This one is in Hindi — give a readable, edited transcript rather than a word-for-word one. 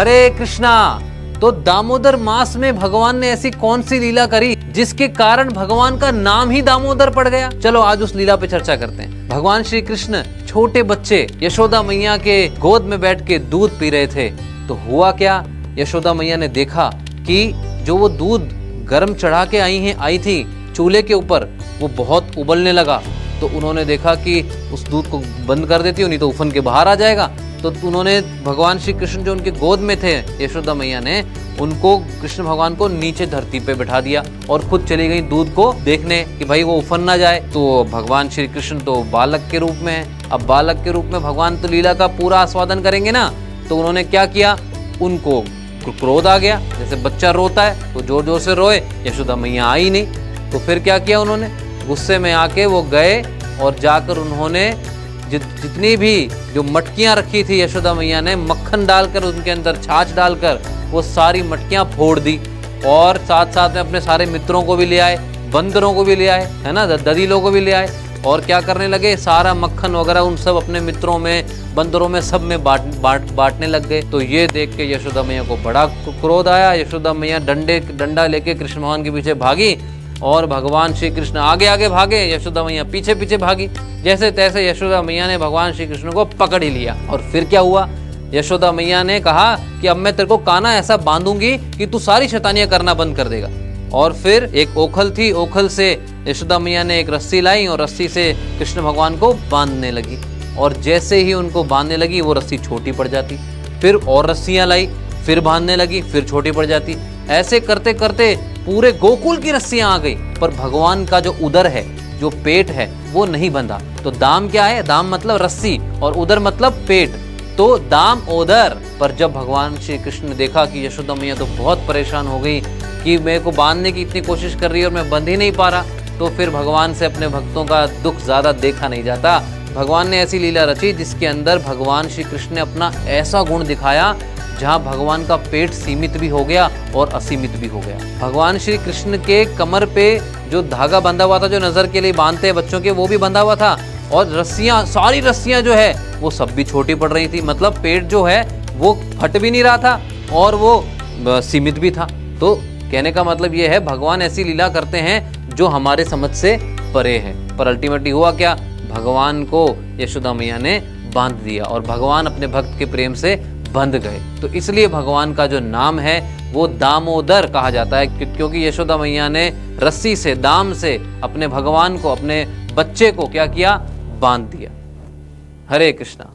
हरे कृष्णा। तो दामोदर मास में भगवान ने ऐसी कौन सी लीला करी जिसके कारण भगवान का नाम ही दामोदर पड़ गया? चलो आज उस लीला पे चर्चा करते हैं। भगवान श्री कृष्ण छोटे बच्चे यशोदा मैया के गोद में बैठ के दूध पी रहे थे। तो हुआ क्या, यशोदा मैया ने देखा कि जो वो दूध गर्म चढ़ा के आई थी चूल्हे के ऊपर, वो बहुत उबलने लगा। तो उन्होंने देखा कि उस दूध को बंद कर देती हो, नहीं तो उफन के बाहर आ जाएगा। तो उन्होंने भगवान श्री कृष्ण जो उनके गोद में थे, यशोदा मैया ने उनको, कृष्ण भगवान को नीचे धरती पे बैठा दिया और खुद चली गई दूध को देखने कि भाई वो उफन ना जाए। तो भगवान श्री कृष्ण तो बालक के रूप में है। अब बालक के रूप में भगवान तो लीला का पूरा आस्वादन करेंगे ना। तो उन्होंने क्या किया, उनको क्रोध आ गया, जैसे बच्चा रोता है तो जोर जोर से रोए। यशोदा मैया आई नहीं, तो फिर क्या किया उन्होंने, गुस्से में आके वो गए और जाकर उन्होंने जितनी भी जो मटकियां रखी थी यशोदा मैया ने, मक्खन डालकर उनके अंदर छाछ डालकर वो सारी मटकियां फोड़ दी। और साथ साथ में अपने सारे मित्रों को भी ले आए, बंदरों को भी ले आए, है ना, ददीलों को भी ले आए। और क्या करने लगे, सारा मक्खन वगैरह उन सब अपने मित्रों में, बंदरों में, सब में बांटने लग गए। तो ये देख के यशोदा मैया को बड़ा क्रोध आया। यशोदा मैया डंडा लेके कृष्ण भगवान के पीछे भागी और भगवान श्री कृष्ण आगे आगे भागे, यशोदा मैया पीछे पीछे भागी। जैसे तैसे यशोदा मैया ने भगवान श्री कृष्ण को पकड़ ही लिया। और फिर क्या हुआ, यशोदा मैया ने कहा कि अब मैं तेरे को काना ऐसा बांधूंगी कि तू सारी शैतानियां करना बंद कर देगा। और फिर एक ओखल थी, ओखल से यशोदा मैया ने एक रस्सी लाई और रस्सी से कृष्ण भगवान को बांधने लगी। और जैसे ही उनको बांधने लगी वो रस्सी छोटी पड़ जाती। फिर और रस्सियां लाई, फिर बांधने लगी, फिर छोटी पड़ जाती। ऐसे करते करते पूरे गोकुल की रस्सियां आ गई, पर भगवान का जो उदर है, जो पेट है, वो नहीं बंधा। तो दाम क्या है, दाम मतलब रस्सी और उदर मतलब पेट, तो दाम ओदर। पर जब भगवान श्री कृष्ण ने देखा कि यशोदा मैया तो बहुत परेशान हो गई कि मेरे को बांधने की इतनी कोशिश कर रही है और मैं बंध ही नहीं पा रहा, तो फिर भगवान से अपने भक्तों का दुख ज्यादा देखा नहीं जाता। भगवान ने ऐसी लीला रची जिसके अंदर भगवान श्री कृष्ण ने अपना ऐसा गुण दिखाया जहां भगवान का पेट सीमित भी हो गया और असीमित भी हो गया। भगवान श्री कृष्ण के कमर पे जो धागा बंधा हुआ था, जो नजर के लिए बांधते हैं बच्चों के, वो भी बंधा हुआ था। और रस्सियां, सारी रस्सियां जो है वो सब भी छोटी पड़ रही थी। मतलब पेट जो है वो फट भी नहीं रहा था और वो सीमित भी था। तो कहने का मतलब ये है, भगवान ऐसी लीला करते हैं जो हमारे समझ से परे है। पर अल्टीमेटली हुआ क्या, भगवान को यशोदा मैया ने बांध दिया और भगवान अपने भक्त के प्रेम से बंध गए। तो इसलिए भगवान का जो नाम है वो दामोदर कहा जाता है, क्योंकि यशोदा मैया ने रस्सी से, दाम से अपने भगवान को, अपने बच्चे को क्या किया, बांध दिया। हरे कृष्णा।